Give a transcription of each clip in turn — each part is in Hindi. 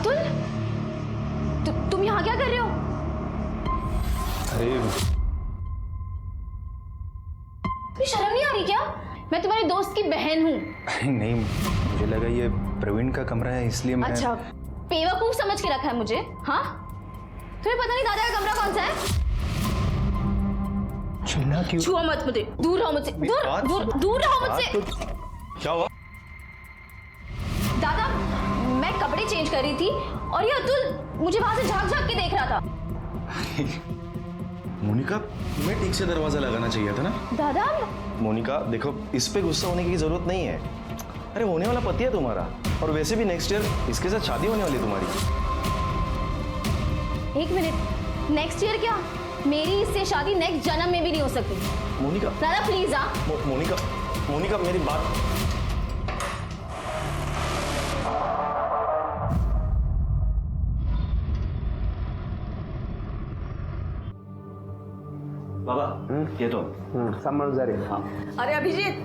अतुल, तुम यहाँ क्या कर रहे हो? अरे तुम्हें शर्म नहीं आ रही क्या? मैं तुम्हारे दोस्त की बहन हूँ। नहीं, मुझे लगा ये प्रवीण का कमरा है इसलिए मैं। अच्छा, बेवकूफ समझ के रखा है मुझे? हाँ, तुम्हें पता नहीं दादा का कमरा कौन सा है? छीना क्यों? छुआ मत मुझे, दूर रहो मुझसे, दूर रहो मुझसे। क्या हुआ? दादा, मैं कपड़े चेंज कर रही थी और ये अतुल मुझे वहां से झांक झांक के देख रहा था। मोनिका, तुम्हें ठीक से दरवाजा लगाना चाहिए था ना। दादा, मोनिका देखो, इस पे गुस्सा होने की जरूरत नहीं है। अरे होने वाला पति है तुम्हारा, और वैसे भी नेक्स्ट ईयर इसके साथ शादी होने वाली तुम्हारी। एक मिनट, नेक्स्ट ईयर क्या? मेरी इससे शादी नेक्स्ट जन्म में भी नहीं हो सकती। मोनिका दादा प्लीज। मोनिका, मोनिका मेरी बात। बाबा, ये तो समझ रहे। हाँ। अरे अभिजीत,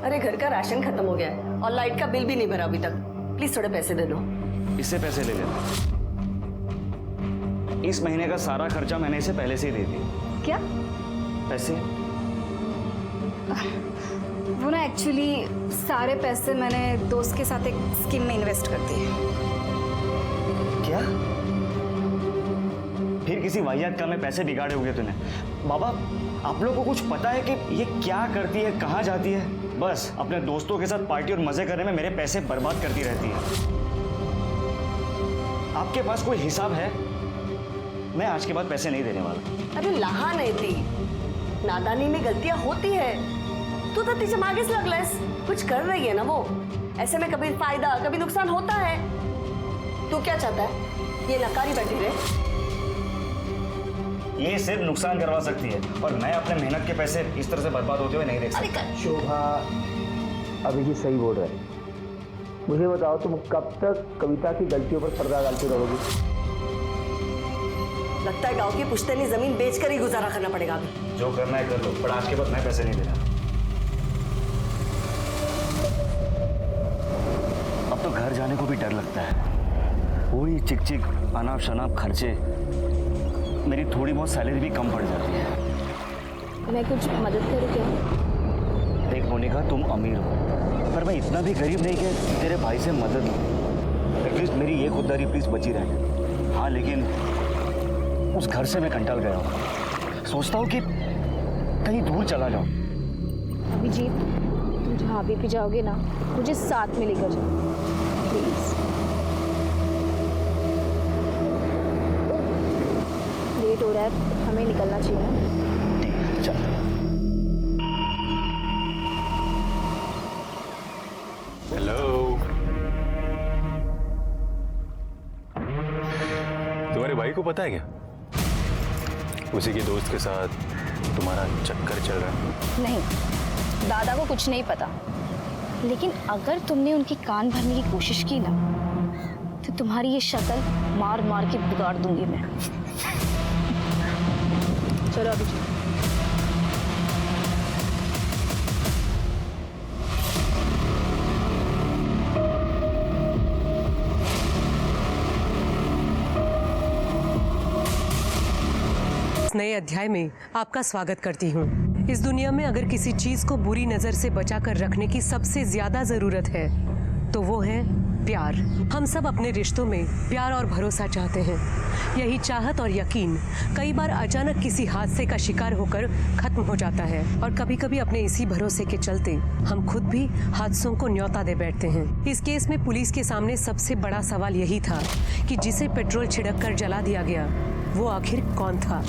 अरे घर का राशन खत्म हो गया है और लाइट का बिल भी नहीं भरा अभी तक। प्लीज थोड़े पैसे दे दो। इससे पैसे ले लेना। इस महीने का सारा खर्चा मैंने इसे पहले से ही दे दिया। क्या? पैसे? वो ना एक्चुअली सारे पैसे मैंने दोस्त के साथ एक स्कीम में इन्वेस्ट कर दिए। क्या? फिर किसी वाहियात काम में पैसे बिगाड़े होंगे तूने। बाबा, आप लोग को कुछ पता है कि ये क्या करती है, कहाँ जाती है? बस अपने दोस्तों के साथ पार्टी और मजे करने में मेरे पैसे बर्बाद करती रहती है। आपके पास कोई हिसाब है? मैं आज के बाद पैसे नहीं देने वाला। अरे लहा नहीं थी, नादानी में गलतियां होती है। तू तो तीसरे आगे से लगलस, कुछ कर रही है ना वो। ऐसे में कभी फायदा कभी नुकसान होता है। तू क्या चाहता है? ये नकारी बैठी रहे? ये सिर्फ नुकसान करवा सकती है और मैं अपने मेहनत के पैसे इस तरह से बर्बाद होते हुए नहीं देख सकता। शोभा अभिजीत सही बोल रहे हैं। मुझे बताओ, तुम कब तक कविता की गलतियों पर पर्दा डालती रहोगी? लगता है गांव की पुश्तैनी जमीन बेचकर ही गुजारा करना पड़ेगा अभी। जो करना है कर लो, पर आज के बाद मैं पैसे नहीं देना। अब तो घर जाने को भी डर लगता है। वही चिक चिक अनाप शनाप खर्चे, मेरी थोड़ी बहुत सैलरी भी कम पड़ जाती है। मैं कुछ मदद करूँ क्या? देख मोनिका, तुम अमीर हो, पर मैं इतना भी गरीब नहीं कि तेरे भाई से मदद लूं। एटलीस्ट मेरी ये खुददारी प्लीज बची रहे। हाँ, लेकिन उस घर से मैं कंटाल गया हूँ। सोचता हूँ कि कहीं दूर चला जाऊँ। अभिजीत, तुम जहाँ भी जाओगे ना, मुझे साथ में लेकर जाओ प्लीज। लेट हो रहा है, हमें निकलना चाहिए ना। ठीक है, चल। हेलो, तुम्हारे भाई को पता है क्या? उसी के दोस्त के साथ तुम्हारा चक्कर चल रहा है? नहीं, दादा को कुछ नहीं पता, लेकिन अगर तुमने उनकी कान भरने की कोशिश की ना, तो तुम्हारी ये शक्ल मार मार के बिगाड़ दूंगी मैं। चलो अभिजीत। नए अध्याय में आपका स्वागत करती हूँ। इस दुनिया में अगर किसी चीज को बुरी नजर से बचाकर रखने की सबसे ज्यादा जरूरत है तो वो है प्यार। हम सब अपने रिश्तों में प्यार और भरोसा चाहते हैं। यही चाहत और यकीन कई बार अचानक किसी हादसे का शिकार होकर खत्म हो जाता है और कभी कभी अपने इसी भरोसे के चलते हम खुद भी हादसों को न्योता दे बैठते हैं। इस केस में पुलिस के सामने सबसे बड़ा सवाल यही था कि जिसे पेट्रोल छिड़क कर जला दिया गया वो आखिर कौन था।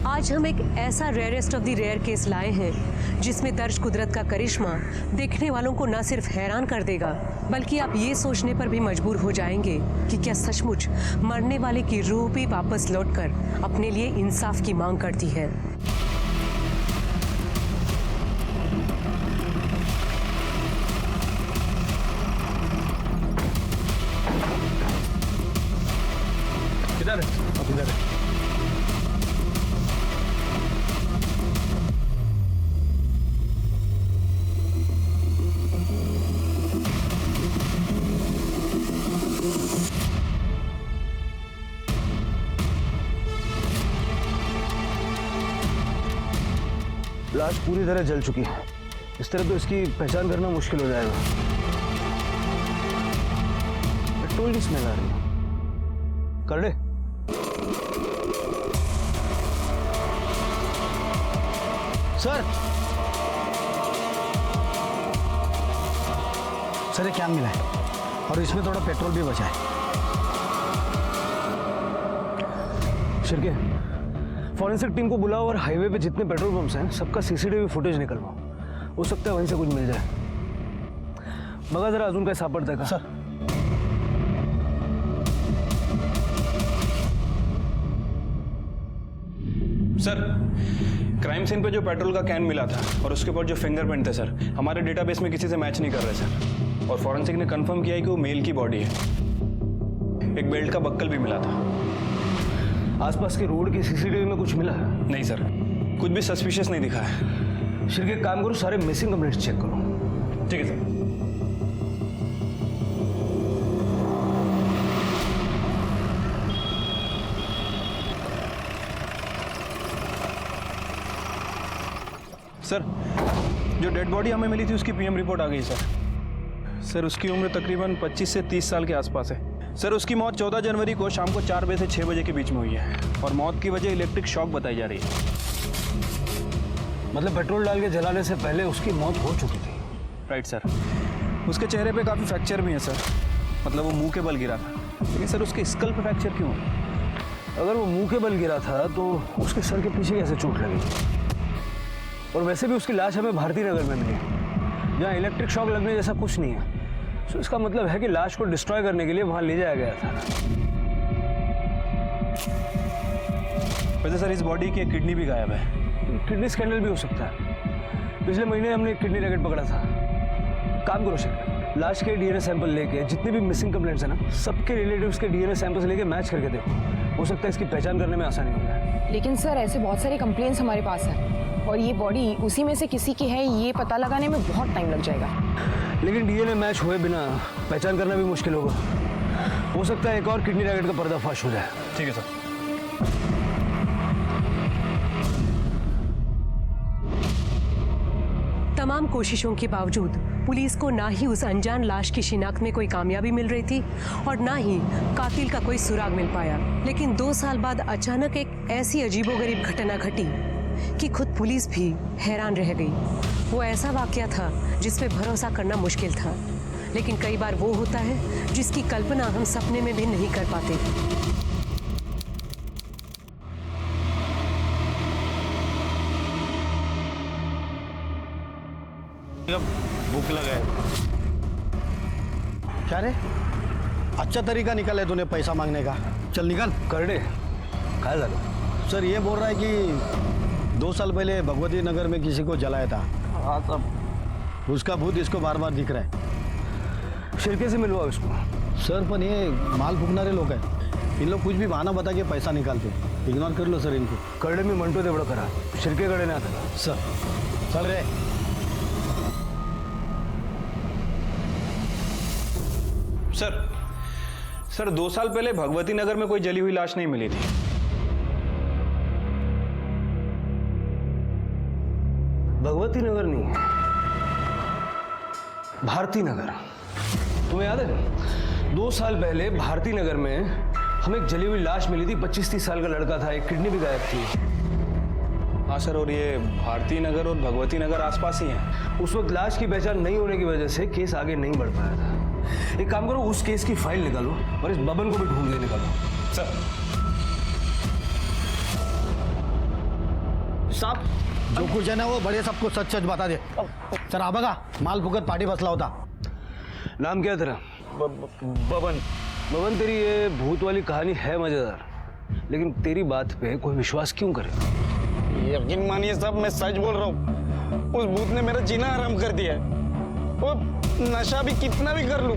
आज हम एक ऐसा rarest of the rare case लाए हैं जिसमें दर्ज कुदरत का करिश्मा देखने वालों को न सिर्फ हैरान कर देगा बल्कि आप ये सोचने पर भी मजबूर हो जाएंगे कि क्या सचमुच मरने वाले की रूह भी वापस लौटकर अपने लिए इंसाफ की मांग करती है। किधर है? अब किधर है? लाश पूरी तरह जल चुकी है। इस तरह तो इसकी पहचान करना मुश्किल हो जाएगा। पेट्रोल की स्मेल आ रही है। कर ले। सर सर, ये क्या मिला है और इसमें थोड़ा पेट्रोल भी बचा है। शिरके, फॉरेंसिक टीम को बुलाओ और हाईवे पे जितने पेट्रोल पंप्स हैं सबका सीसीटीवी फुटेज निकलवाओ। हो सकता है वहीं से कुछ मिल जाए। बघा जरा अजून काय सापडतंय का? सर सर, क्राइम सीन पे जो पेट्रोल का कैन मिला था और उसके ऊपर जो फिंगरप्रिंट थे सर, हमारे डेटाबेस में किसी से मैच नहीं कर रहे सर। और फॉरेंसिक ने कंफर्म किया है कि वो मेल की बॉडी है। एक बेल्ट का बक्कल भी मिला था। आसपास के रोड की सीसीटीवी में कुछ मिला? नहीं सर, कुछ भी सस्पिशियस नहीं दिखा है। शिरके, एक काम करो, सारे मिसिंग कंप्लेंट्स चेक करो। ठीक है सर। सर, जो डेड बॉडी हमें मिली थी उसकी पीएम रिपोर्ट आ गई सर। उसकी उम्र तकरीबन 25 से 30 साल के आसपास है। सर, उसकी मौत 14 जनवरी को शाम को 4 बजे से 6 बजे के बीच में हुई है और मौत की वजह इलेक्ट्रिक शॉक बताई जा रही है। मतलब पेट्रोल डाल के जलाने से पहले उसकी मौत हो चुकी थी? Right sir. उसके चेहरे पे काफ़ी फ्रैक्चर भी है सर, मतलब वो मुंह के बल गिरा था। लेकिन सर, उसके स्कल पे फ्रैक्चर क्यों है? अगर वो मुंह के बल गिरा था तो उसके सर के पीछे कैसे चोट लगी? और वैसे भी उसकी लाश हमें भारती नगर में मिली, जहाँ इलेक्ट्रिक शॉक लगने जैसा कुछ नहीं है। तो इसका मतलब है कि लाश को डिस्ट्रॉय करने के लिए वहां ले जाया गया था। वैसे सर, इस बॉडी की एक किडनी भी गायब है। किडनी स्कैंडल भी हो सकता है। पिछले महीने हमने एक किडनी नगेट पकड़ा था। काम करो शेखर, लाश के डीएनए सैंपल लेके जितने भी मिसिंग कंप्लेंट्स हैं ना, सबके रिलेटिव्स के डीएनए सैंपल्स लेके मैच करके देखो। हो सकता है इसकी पहचान करने में आसानी हो जाए। लेकिन सर, ऐसे बहुत सारे कंप्लेंट्स हमारे पास हैं और ये बॉडी उसी में से किसी की है, ये पता लगाने में बहुत टाइम लग जाएगा। लेकिन डीएनए मैच हुए बिना पहचान करना भी मुश्किल होगा। हो सकता है एक और किडनी नगेट का पर्दाफाश हो जाए। ठीक है सर। तमाम कोशिशों के बावजूद पुलिस को ना ही उस अनजान लाश की शिनाख्त में कोई कामयाबी मिल रही थी और ना ही कातिल का कोई सुराग मिल पाया। लेकिन 2 साल बाद अचानक एक ऐसी अजीबोगरीब घटना घटी कि खुद पुलिस भी हैरान रह गई। वो ऐसा वाकया था जिस पे भरोसा करना मुश्किल था, लेकिन कई बार वो होता है जिसकी कल्पना हम सपने में भी नहीं कर पाते। भूख लगा है। क्या रे, अच्छा तरीका निकाला है तूने पैसा मांगने का। चल निकल। कर दे। काय झालं? सर ये बोल रहा है कि 2 साल पहले भगवती नगर में किसी को जलाया था। हाँ, तब उसका भूत इसको बार बार दिख रहा है। शिरके से मिलवाओ इसको। सर पर ये माल फूकनारे लोग हैं, इन लोग कुछ भी बहाना बता के पैसा निकालते। इग्नोर कर लो सर इनको। करडे मी म्हणतो तेवढं करा, शिरकेकडे नाही आता। सर चल रे। सर 2 साल पहले भगवती नगर में कोई जली हुई लाश नहीं मिली थी। भगवती नगर नहीं, भारती नगर। तुम्हें याद है 2 साल पहले भारती नगर में हमें एक जली हुई लाश मिली थी। 25-30 साल का लड़का था, एक किडनी भी गायब थी। हाँ सर, और ये भारती नगर और भगवती नगर आसपास ही हैं। उस वक्त लाश की पहचान नहीं होने की वजह से केस आगे नहीं बढ़ पाया था। एक काम करो, उस केस की फाइल निकालो और इस बबन को भी ढूंढ के निकालो। सर साहब जो कुछ है ना वो बड़े सबको सच सच बता दे। सर आ बघा, माल फुकट पार्टी बसला होता। नाम क्या है तेरा? बबन। बबन, तेरी ये भूत वाली कहानी है मजेदार, लेकिन तेरी बात पे कोई विश्वास क्यों करे? यकीन मानिए साहब, मैं सच बोल रहा हूँ। उस भूत ने मेरा जीना हराम कर दिया है। वो नशा भी कितना भी कर लूं,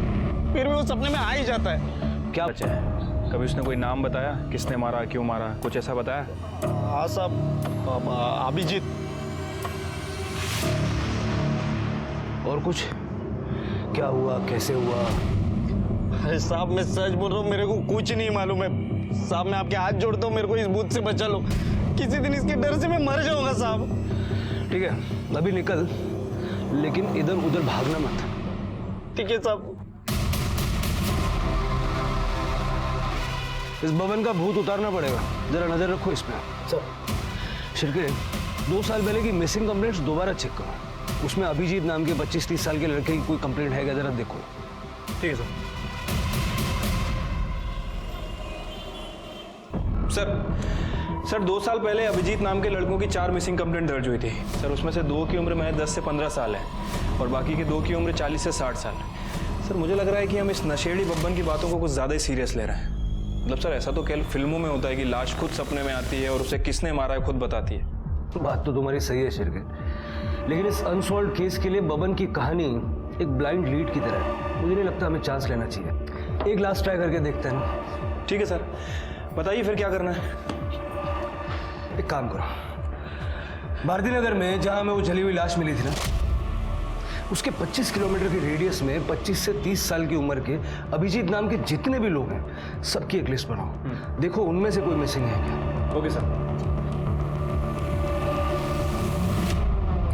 फिर भी वो सपने में आ ही जाता है। क्या बचा है? कभी उसने कोई नाम बताया, किसने मारा, क्यों मारा, कुछ ऐसा बताया? हाँ साहब, अभिजीत। और कुछ? क्या हुआ, कैसे हुआ? अरे साहब, मैं सच बोल रहा हूँ, मेरे को कुछ नहीं मालूम है साहब। मैं आपके हाथ जोड़ता हूँ, मेरे को इस भूत से बचा लो। किसी दिन इसके डर से मैं मर जाऊंगा साहब। ठीक है, अभी निकल, लेकिन इधर उधर भागना मत। ठीक है साहब। इस भवन का भूत उतारना पड़ेगा, जरा नजर रखो इस पे। सर शिरके, 2 साल पहले की मिसिंग कंप्लेंट्स दोबारा चेक करो। उसमें अभिजीत नाम के 25-30 साल के लड़के की कोई कंप्लेंट है क्या, जरा देखो। ठीक है सर 2 साल पहले अभिजीत नाम के लड़कों की 4 मिसिंग कंप्लेंट दर्ज हुई थी सर। उसमें से 2 की उम्र महज 10 से 15 साल है और बाकी के 2 की उम्र 40 से 60 साल। सर मुझे लग रहा है कि हम इस नशेड़ी बब्बन की बातों को कुछ ज़्यादा ही सीरियस ले रहे हैं। मतलब सर ऐसा तो केवल फिल्मों में होता है कि लाश खुद सपने में आती है और उसे किसने मारा है खुद बताती है। बात तो तुम्हारी सही है शिरके, लेकिन इस अनसॉल्व केस के लिए बबन की कहानी एक ब्लाइंड लीड की तरह है। मुझे नहीं लगता हमें चांस लेना चाहिए। एक लास्ट ट्राई करके देखते हैं। ठीक है सर, बताइए फिर क्या करना है। एक काम करो, भारती नगर में जहां हमें वो जली हुई लाश मिली थी ना, उसके 25 किलोमीटर के रेडियस में 25 से 30 साल की उम्र के अभिजीत नाम के जितने भी लोग हैं सबकी एक लिस्ट बनाओ। देखो उनमें से कोई मिसिंग है क्या। Okay sir.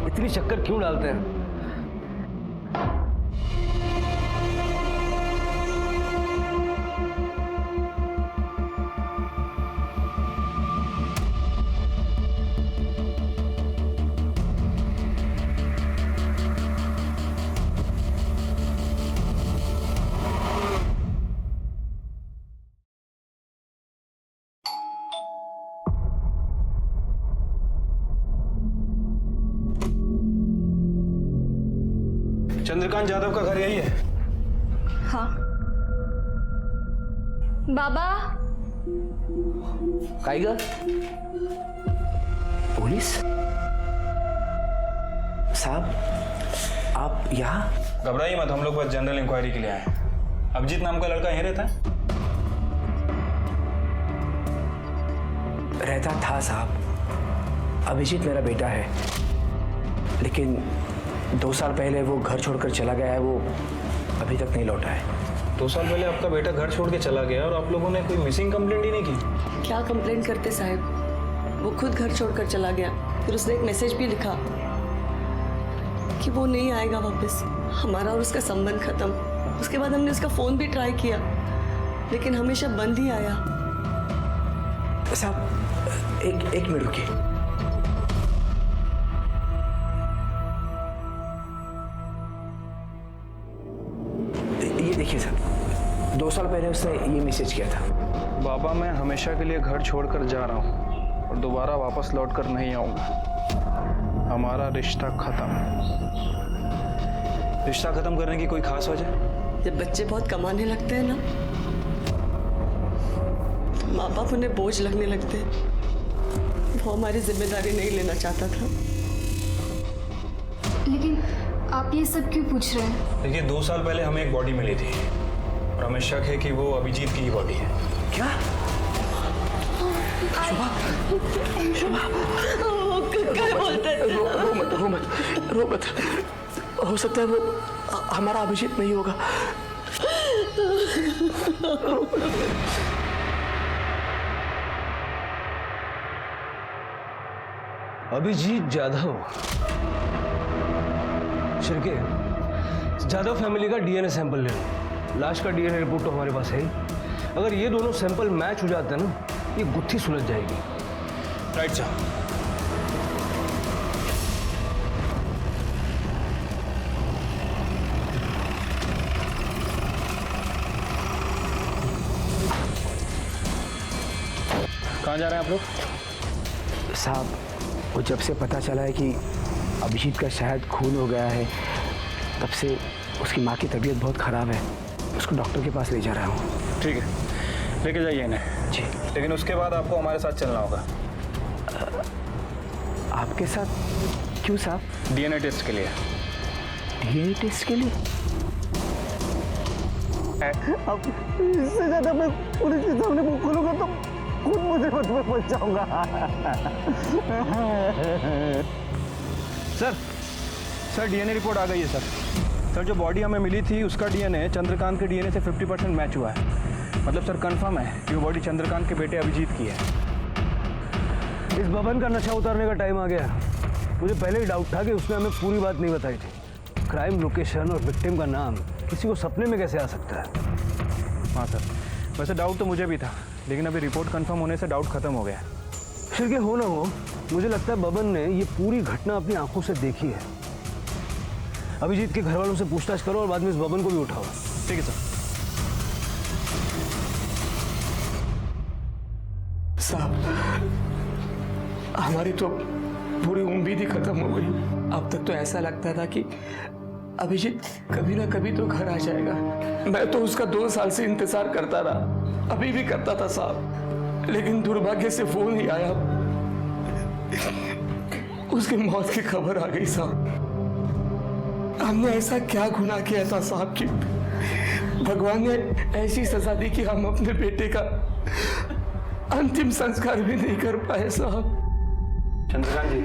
इतनी चक्कर क्यों डालते हैं? चंद्रकांत यादव का घर यही है? हाँ। बाबा। टाइगर, पुलिस साहब, आप यहाँ? घबराइए मत, हम लोग बस जनरल इंक्वायरी के लिए आए हैं। अभिजीत नाम का लड़का यहीं रहता है? रहता था साहब। अभिजीत मेरा बेटा है, लेकिन 2 साल पहले वो घर छोड़कर चला गया है। वो अभी तक नहीं लौटा है। 2 साल पहले आपका बेटा घर छोड़ के चला गया और आप लोगों ने कोई मिसिंग कंप्लेंट ही नहीं की? क्या कंप्लेंट करते साहब, वो खुद घर छोड़कर चला गया। फिर उसने एक मैसेज भी लिखा कि वो नहीं आएगा वापस। हमारा और उसका संबंध खत्म। उसके बाद हमने उसका फोन भी ट्राई किया, लेकिन हमेशा बंद ही आया। साहब एक मिनट रुकिए। देखिए सर, 2 साल पहले उसने ये मैसेज किया था। बाबा, मैं हमेशा के लिए घर छोड़कर जा रहा हूँ और दोबारा वापस लौटकर नहीं आऊँगा। हमारा रिश्ता खत्म। रिश्ता खत्म करने की कोई खास वजह? जब बच्चे बहुत कमाने लगते हैं ना, तो माँ बाप उन्हें बोझ लगने लगते हैं। वो हमारी जिम्मेदारी नहीं लेना चाहता था। लेकिन आप ये सब क्यों पूछ रहे हैं? देखिए, 2 साल पहले हमें एक बॉडी मिली थी और हमें शक है कि वो अभिजीत की ही बॉडी है। क्या? क्या बोलते हैं? रो मत। हो सकता है वो हमारा अभिजीत नहीं होगा। अभिजीत जाधव। शिरके, जाधव फैमिली का डीएनए सैंपल ले लो। लाश का डीएनए रिपोर्ट तो हमारे पास है ही। अगर ये दोनों सैंपल मैच हो जाते हैं ना, ये गुत्थी सुलझ जाएगी। Right sir. कहाँ जा रहे हैं आप लोग? साहब, वो जब से पता चला है कि अभिजीत का शायद खून हो गया है, तब से उसकी माँ की तबीयत बहुत ख़राब है। उसको डॉक्टर के पास ले जा रहा हूँ। ठीक है, लेके जाइए इन्हें। जी। लेकिन उसके बाद आपको हमारे साथ चलना होगा। आपके साथ? क्यों साहब? डीएनए टेस्ट के लिए। डीएनए टेस्ट के लिए? अब इससे ज़्यादा मैं पुलिस के सामने मुंह खोलूंगा तो खुद मुसीबत में फंस जाऊंगा। सर डीएनए रिपोर्ट आ गई है सर। जो बॉडी हमें मिली थी उसका डीएनए चंद्रकांत के डीएनए से 50% मैच हुआ है। मतलब सर कंफर्म है कि वो बॉडी चंद्रकांत के बेटे अभिजीत की है। इस भवन का नशा उतारने का टाइम आ गया। मुझे पहले ही डाउट था कि उसने हमें पूरी बात नहीं बताई थी। क्राइम लोकेशन और विक्टिम का नाम किसी को सपने में कैसे आ सकता है? हाँ सर, वैसे डाउट तो मुझे भी था, लेकिन अभी रिपोर्ट कंफर्म होने से डाउट खत्म हो गया है। फिर के हो ना हो, मुझे लगता है बबन ने ये पूरी घटना अपनी आंखों से देखी है। अभिजीत के घर वालों से पूछताछ करो और बाद में इस बबन को भी उठाओ। ठीक है सर। साहब, हमारी तो पूरी उम्मीद ही खत्म हो गई। अब तक तो ऐसा लगता था कि अभिजीत कभी ना कभी तो घर आ जाएगा। मैं तो उसका 2 साल से इंतजार करता रहा, अभी भी करता था साहब, लेकिन दुर्भाग्य से फोन ही आया, उसकी मौत की खबर आ गई साहब। हमने ऐसा क्या गुनाह किया था साहब कि भगवान ने ऐसी सजा दी कि हम अपने बेटे का अंतिम संस्कार भी नहीं कर पाए साहब। चंद्रकांत जी,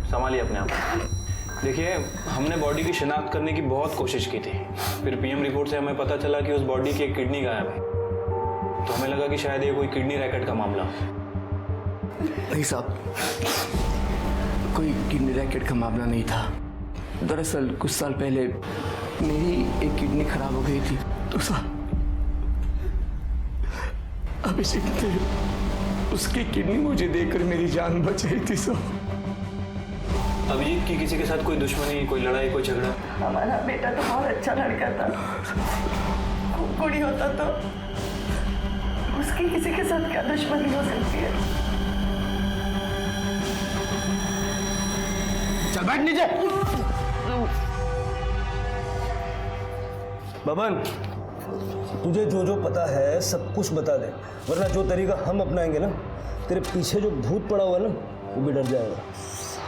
संभालिए अपने आप। देखिए, हमने बॉडी की शिनाख्त करने की बहुत कोशिश की थी, फिर पीएम रिपोर्ट से हमें पता चला कि उस बॉडी की एक किडनी गायब है, तो हमें लगा कि शायद ये कोई किडनी रैकेट का मामला हो। नहीं साहब, कोई किडनी रैकेट का मामला नहीं था। दरअसल कुछ साल पहले मेरी एक किडनी खराब हो गई थी, तो साहब अभिजीत ने उसकी किडनी मुझे देकर मेरी जान बच गई थी साहब। अभिजीत की किसी के साथ कोई दुश्मनी, कोई लड़ाई, कोई झगड़ा? हमारा बेटा तो बहुत अच्छा लड़का था, कुड़ी होता तो उसकी किसी के साथ क्या दुश्मनी हो सकती है? चल बैठ नीचे। बबन, तुझे जो जो पता है सब कुछ बता दे, वरना जो तरीका हम अपनाएंगे ना, तेरे पीछे जो भूत पड़ा हुआ ना वो भी डर जाएगा।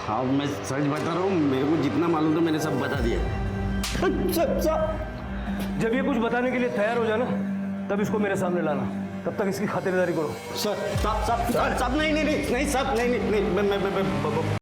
हाँ, मैं सच बता रहा हूँ, मेरे को जितना मालूम था मैंने सब बता दिया। अच्छा, जब ये कुछ बताने के लिए तैयार हो जाना तब इसको मेरे सामने लाना, तब तक इसकी खातिरदारी करो। सर, सब नहीं, सब नहीं, मैं